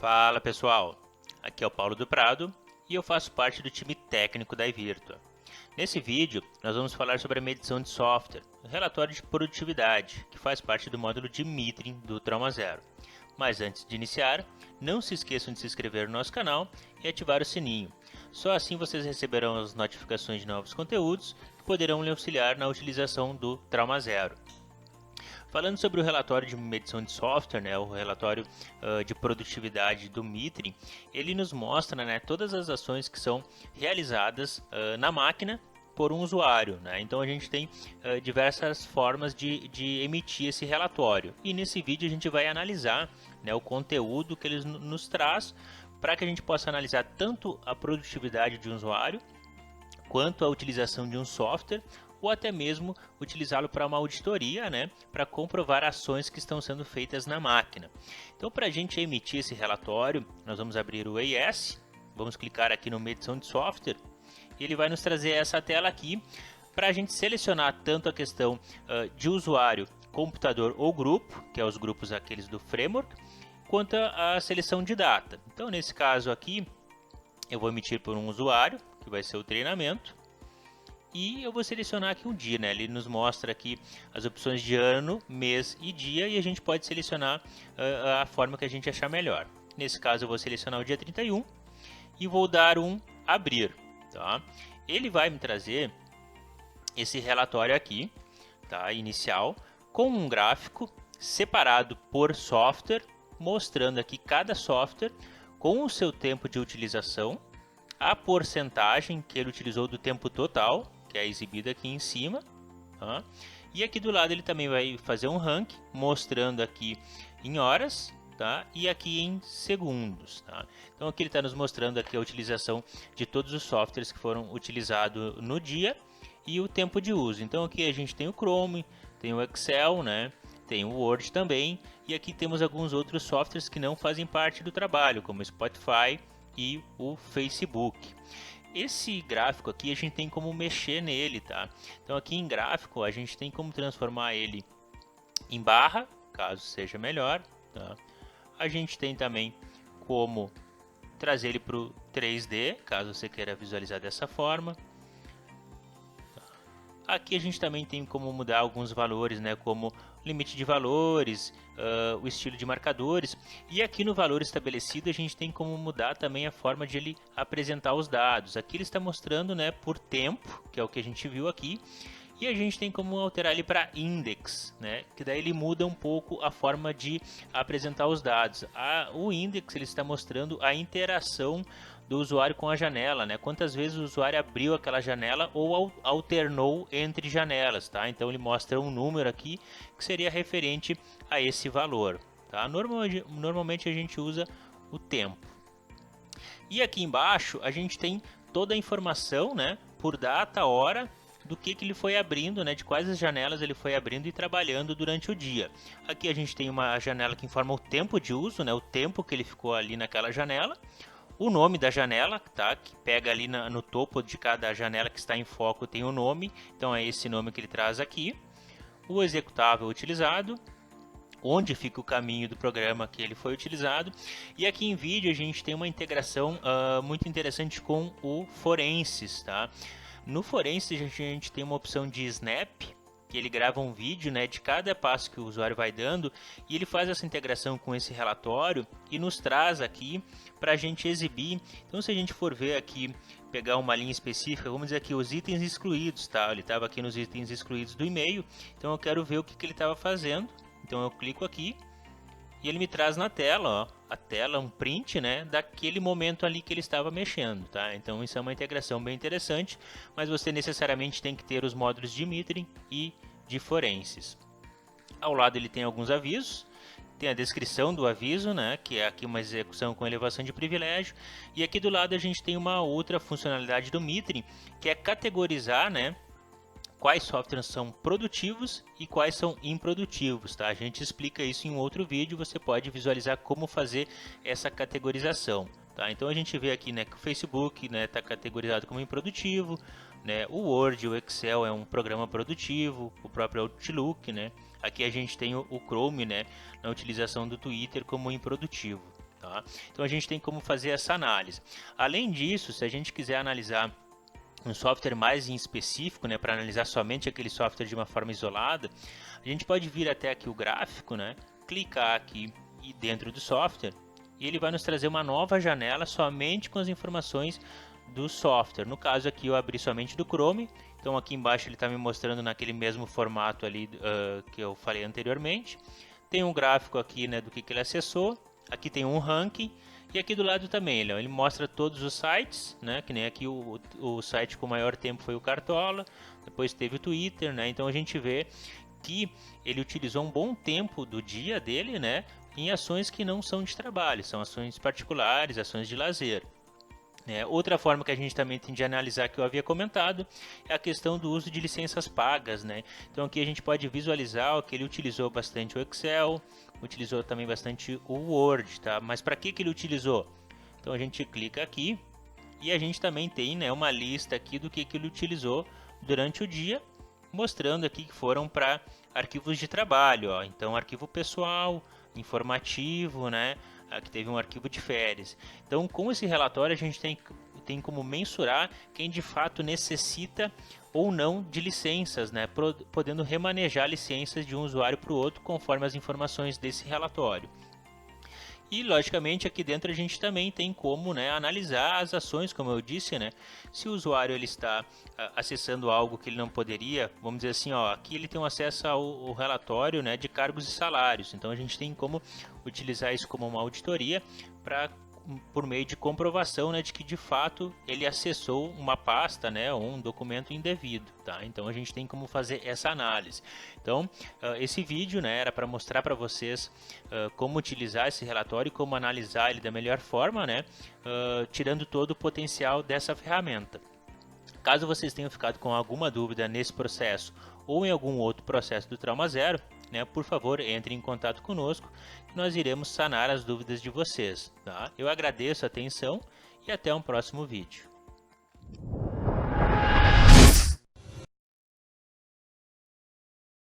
Fala pessoal, aqui é o Paulo do Prado e eu faço parte do time técnico da iVirtua. Nesse vídeo nós vamos falar sobre a medição de software, o relatório de produtividade, que faz parte do módulo de metering do Trauma Zero. Mas antes de iniciar, não se esqueçam de se inscrever no nosso canal e ativar o sininho. Só assim vocês receberão as notificações de novos conteúdos que poderão lhe auxiliar na utilização do Trauma Zero. Falando sobre o relatório de medição de software, o relatório de produtividade do metering, ele nos mostra todas as ações que são realizadas na máquina por um usuário. Então a gente tem diversas formas de emitir esse relatório. E nesse vídeo a gente vai analisar o conteúdo que ele nos traz para que a gente possa analisar tanto a produtividade de um usuário, quanto a utilização de um software, ou até mesmo utilizá-lo para uma auditoria, para comprovar ações que estão sendo feitas na máquina. Então, para a gente emitir esse relatório, nós vamos abrir o EIS, vamos clicar aqui no medição de software, e ele vai nos trazer essa tela aqui, para a gente selecionar tanto a questão de usuário, computador ou grupo, que é os grupos aqueles do framework, quanto a seleção de data. Então, nesse caso aqui, eu vou emitir por um usuário, que vai ser o treinamento, e eu vou selecionar aqui um dia, ele nos mostra aqui as opções de ano, mês e dia, e a gente pode selecionar a forma que a gente achar melhor. Nesse caso eu vou selecionar o dia 31 e vou dar um abrir. Tá? Ele vai me trazer esse relatório aqui, tá? Inicial, com um gráfico separado por software, mostrando aqui cada software com o seu tempo de utilização, a porcentagem que ele utilizou do tempo total, que é exibida aqui em cima, tá? E aqui do lado ele também vai fazer um ranking, mostrando aqui em horas, tá? E aqui em segundos, tá? Então aqui ele está nos mostrando aqui a utilização de todos os softwares que foram utilizados no dia e o tempo de uso. Então aqui a gente tem o Chrome, tem o Excel, tem o Word também, e aqui temos alguns outros softwares que não fazem parte do trabalho, como o Spotify e o Facebook. Esse gráfico aqui a gente tem como mexer nele, tá? Então aqui em gráfico a gente tem como transformar ele em barra, caso seja melhor, tá? A gente tem também como trazer ele para o 3D, caso você queira visualizar dessa forma. Aqui a gente também tem como mudar alguns valores, como limite de valores, o estilo de marcadores. E aqui no valor estabelecido a gente tem como mudar também a forma de ele apresentar os dados. Aqui ele está mostrando por tempo, que é o que a gente viu aqui. E a gente tem como alterar ele para index, que daí ele muda um pouco a forma de apresentar os dados. O index ele está mostrando a interação do usuário com a janela, quantas vezes o usuário abriu aquela janela ou alternou entre janelas, tá? Então ele mostra um número aqui que seria referente a esse valor, tá? Normalmente a gente usa o tempo. E aqui embaixo a gente tem toda a informação, por data, hora, do que ele foi abrindo, de quais as janelas ele foi abrindo e trabalhando durante o dia. Aqui a gente tem uma janela que informa o tempo de uso, o tempo que ele ficou ali naquela janela, o nome da janela, tá? Que pega ali no topo de cada janela que está em foco tem o nome, então é esse nome que ele traz aqui, o executável utilizado, onde fica o caminho do programa que ele foi utilizado, e aqui em vídeo a gente tem uma integração muito interessante com o Forensics, tá? No Forensics a gente tem uma opção de Snap, que ele grava um vídeo de cada passo que o usuário vai dando, e ele faz essa integração com esse relatório e nos traz aqui para a gente exibir. Então se a gente for ver aqui, pegar uma linha específica, vamos dizer aqui os itens excluídos, tá? Ele estava aqui nos itens excluídos do e-mail, então eu quero ver o que ele estava fazendo, então eu clico aqui e ele me traz na tela, a tela, um print, daquele momento ali que ele estava mexendo, tá? Então isso é uma integração bem interessante, mas você necessariamente tem que ter os módulos de metering e de Forensics. Ao lado ele tem alguns avisos, tem a descrição do aviso, que é aqui uma execução com elevação de privilégio, e aqui do lado a gente tem uma outra funcionalidade do metering, que é categorizar, quais softwares são produtivos e quais são improdutivos, tá? A gente explica isso em um outro vídeo, você pode visualizar como fazer essa categorização, tá? Então a gente vê aqui, que o Facebook está categorizado como improdutivo, o Word, o Excel é um programa produtivo, o próprio Outlook, Aqui a gente tem o Chrome, na utilização do Twitter como improdutivo. Tá? Então a gente tem como fazer essa análise. Além disso, se a gente quiser analisar um software mais em específico, né, para analisar somente aquele software de uma forma isolada, a gente pode vir até aqui o gráfico, né, clicar aqui e dentro do software, e ele vai nos trazer uma nova janela somente com as informações do software. No caso aqui eu abri somente do Chrome, então aqui embaixo ele está me mostrando naquele mesmo formato ali que eu falei anteriormente. Tem um gráfico aqui, né, do que ele acessou, aqui tem um ranking, e aqui do lado também ele mostra todos os sites, né, que nem aqui o site com maior tempo foi o Cartola, depois teve o Twitter, né, então a gente vê que ele utilizou um bom tempo do dia dele, né, em ações que não são de trabalho, são ações particulares, ações de lazer. Outra forma que a gente também tem de analisar, que eu havia comentado, é a questão do uso de licenças pagas, né? Então aqui a gente pode visualizar que ele utilizou bastante o Excel, utilizou também bastante o Word, tá? Mas para que ele utilizou? Então a gente clica aqui e a gente também tem, né, uma lista aqui do que ele utilizou durante o dia, mostrando aqui que foram para arquivos de trabalho, ó. Então arquivo pessoal, informativo, né? Aqui teve um arquivo de férias. Então, com esse relatório, a gente tem como mensurar quem de fato necessita ou não de licenças, né? Podendo remanejar licenças de um usuário para o outro conforme as informações desse relatório. E, logicamente, aqui dentro a gente também tem como, né, analisar as ações, como eu disse, né? Se o usuário ele está acessando algo que ele não poderia, vamos dizer assim, ó, aqui ele tem um acesso ao relatório, né, de cargos e salários. Então a gente tem como utilizar isso como uma auditoria por meio de comprovação, né, de que de fato ele acessou uma pasta, né, ou um documento indevido, tá? Então a gente tem como fazer essa análise. Então esse vídeo, né, era para mostrar para vocês como utilizar esse relatório e como analisar ele da melhor forma, né, tirando todo o potencial dessa ferramenta. Caso vocês tenham ficado com alguma dúvida nesse processo ou em algum outro processo do Trauma Zero, né, por favor, entre em contato conosco que nós iremos sanar as dúvidas de vocês. Tá? Eu agradeço a atenção e até um próximo vídeo.